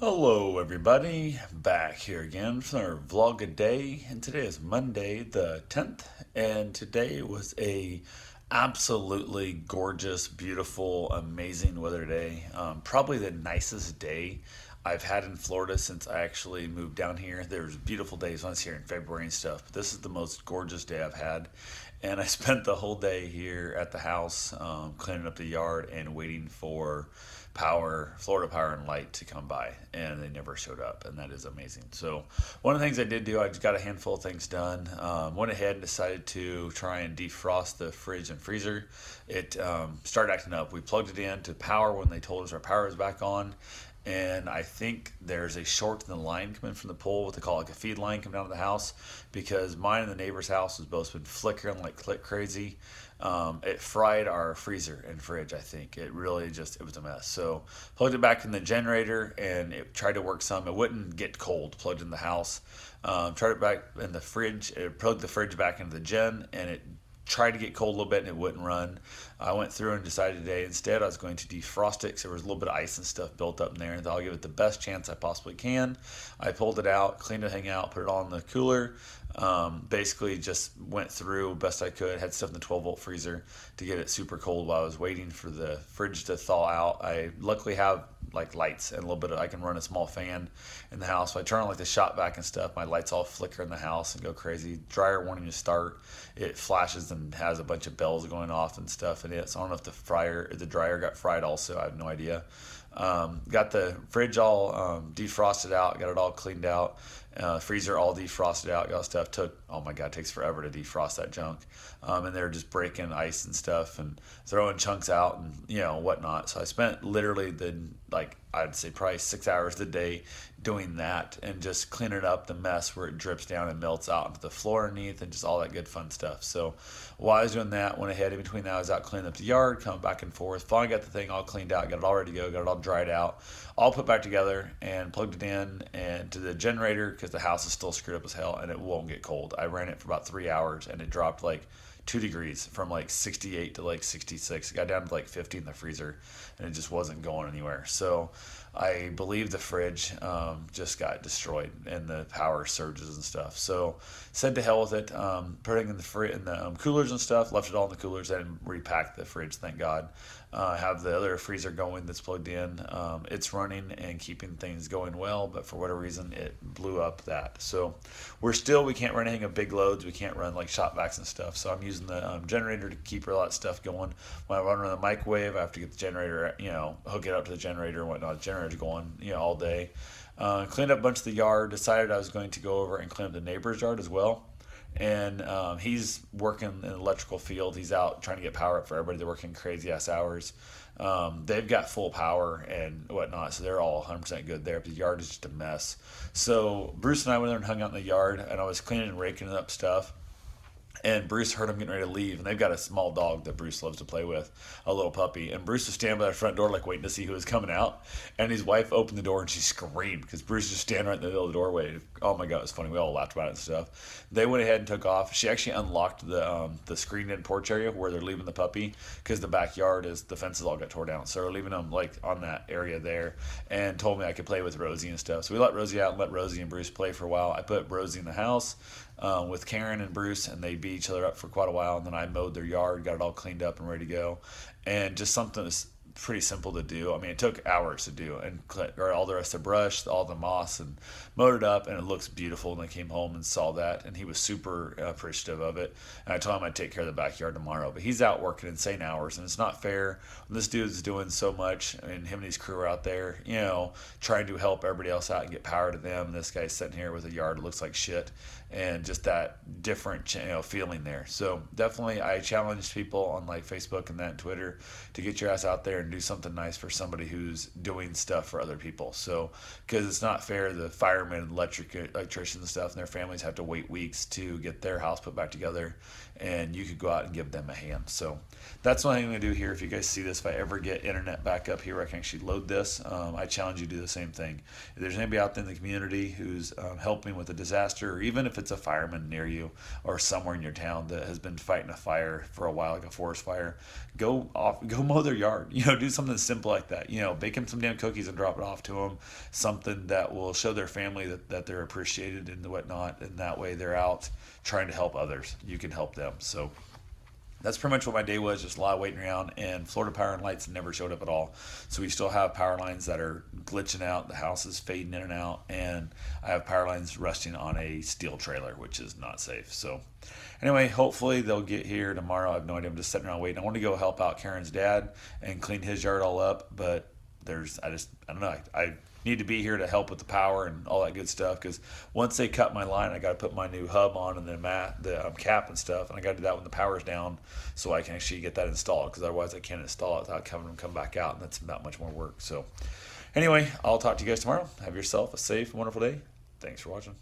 Hello, everybody. Back here again for our vlog a day, and today is Monday the 10th, and today was a absolutely gorgeous, beautiful, amazing weather day. Probably the nicest day I've had in Florida since I actually moved down here. There's beautiful days once here in February and stuff, but this is the most gorgeous day I've had. And I spent the whole day here at the house cleaning up the yard and waiting for Florida Power and Light to come by, and they never showed up, and that is amazing. So one of the things I did do, I just got a handful of things done. Went ahead and decided to try and defrost the fridge and freezer. It started acting up. We plugged it in to power when they told us our power was back on, and I think there's a short in the line coming from the pole, what they call like a feed line coming down to the house, because mine and the neighbor's house has both been flickering like click crazy. It fried our freezer and fridge. I think it really it was a mess. So plugged it back in the generator and it tried to work some. It wouldn't get cold. Plugged in the house. Tried it back in the fridge. It plugged the fridge back into the gen and it tried to get cold a little bit and it wouldn't run. I went through and decided today instead I was going to defrost it because there was a little bit of ice and stuff built up in there, and I'll give it the best chance I possibly can. I pulled it out, cleaned the thing out, put it all in the cooler. Basically just went through best I could, had stuff in the 12-volt freezer to get it super cold while I was waiting for the fridge to thaw out. I luckily have like lights and a little bit of, I can run a small fan in the house. So I turn on like the shop vac and stuff, my lights all flicker in the house and go crazy. Dryer wanting to start, it flashes and has a bunch of bells going off and stuff in it. So I don't know if the dryer got fried also, I have no idea. Got the fridge all defrosted out, got it all cleaned out. Freezer all defrosted out, got stuff. Oh my god, it takes forever to defrost that junk. And they're just breaking ice and stuff and throwing chunks out and whatnot. So I spent literally I'd say probably 6 hours a day doing that and just cleaning up the mess where it drips down and melts out into the floor underneath and just all that good fun stuff. So while I was doing that, went ahead in between that I was out cleaning up the yard, coming back and forth. Finally got the thing all cleaned out, got it all ready to go, got it all dried out, all put back together and plugged it in and to the generator because the house is still screwed up as hell and it won't get cold. I ran it for about 3 hours and it dropped like 2 degrees from like 68 to like 66. It got down to like 50 in the freezer and it just wasn't going anywhere. So I believe the fridge just got destroyed and the power surges and stuff. So said to hell with it. Put it in the coolers and stuff. Left it all in the coolers and repacked the fridge. Thank God. Have the other freezer going that's plugged in. It's running and keeping things going well, but for whatever reason it blew up that. So we can't run anything of big loads. We can't run like shop vacs and stuff. So I'm using the generator to keep all that stuff going. When I run the microwave, I have to get the generator, hook it up to the generator and whatnot. The generator's going, all day. Cleaned up a bunch of the yard. Decided I was going to go over and clean up the neighbor's yard as well. And he's working in the electrical field. He's out trying to get power up for everybody. They're working crazy ass hours. They've got full power and whatnot, so they're all 100% good there. But the yard is just a mess. So Bruce and I went there and hung out in the yard, and I was cleaning and raking up stuff. And Bruce heard him getting ready to leave, and they've got a small dog that Bruce loves to play with, a little puppy. And Bruce was standing by the front door, like waiting to see who was coming out. And his wife opened the door, and she screamed because Bruce was standing right in the middle of the doorway. Oh my god, it was funny. We all laughed about it and stuff. They went ahead and took off. She actually unlocked the screened-in porch area where they're leaving the puppy because the backyard the fences all got tore down. So they're leaving him like on that area there, and told me I could play with Rosie and stuff. So we let Rosie out and let Rosie and Bruce play for a while. I put Rosie in the house. With Karen and Bruce, and they beat each other up for quite a while. And then I mowed their yard, got it all cleaned up and ready to go, and just something that's pretty simple to do. I mean, it took hours to do, and all the rest of the brush, all the moss, and mowed it up, and it looks beautiful. And I came home and saw that, and he was super appreciative of it. And I told him I'd take care of the backyard tomorrow, but he's out working insane hours, and it's not fair. This dude's doing so much, and him and his crew are out there, trying to help everybody else out and get power to them. And this guy's sitting here with a yard that looks like shit, and just that different feeling there. So definitely I challenge people on like Facebook and that and Twitter to get your ass out there and do something nice for somebody who's doing stuff for other people. So because it's not fair, the firemen, electricians and stuff and their families have to wait weeks to get their house put back together, and you could go out and give them a hand. So that's what I'm going to do here. If you guys see this, if I ever get internet back up here, I can actually load this. I challenge you to do the same thing. If there's anybody out there in the community who's helping with a disaster, or even if it's a fireman near you or somewhere in your town that has been fighting a fire for a while, like a forest fire, go mow their yard. do something simple like that. Bake them some damn cookies and drop it off to them. Something that will show their family that they're appreciated and whatnot. And that way they're out trying to help others. You can help them. So that's pretty much what my day was, just a lot of waiting around, and Florida Power and Lights never showed up at all. So we still have power lines that are glitching out, the house is fading in and out, and I have power lines resting on a steel trailer, which is not safe. So anyway, hopefully they'll get here tomorrow. I have no idea. I'm just sitting around waiting. I want to go help out Karen's dad and clean his yard all up, but I don't know. I need to be here to help with the power and all that good stuff, because once they cut my line, I got to put my new hub on and the cap and stuff, and I got to do that when the power's down so I can actually get that installed, because otherwise I can't install it without having them come back out, and that's that much more work. So anyway, I'll talk to you guys tomorrow. Have yourself a safe and wonderful day. Thanks for watching.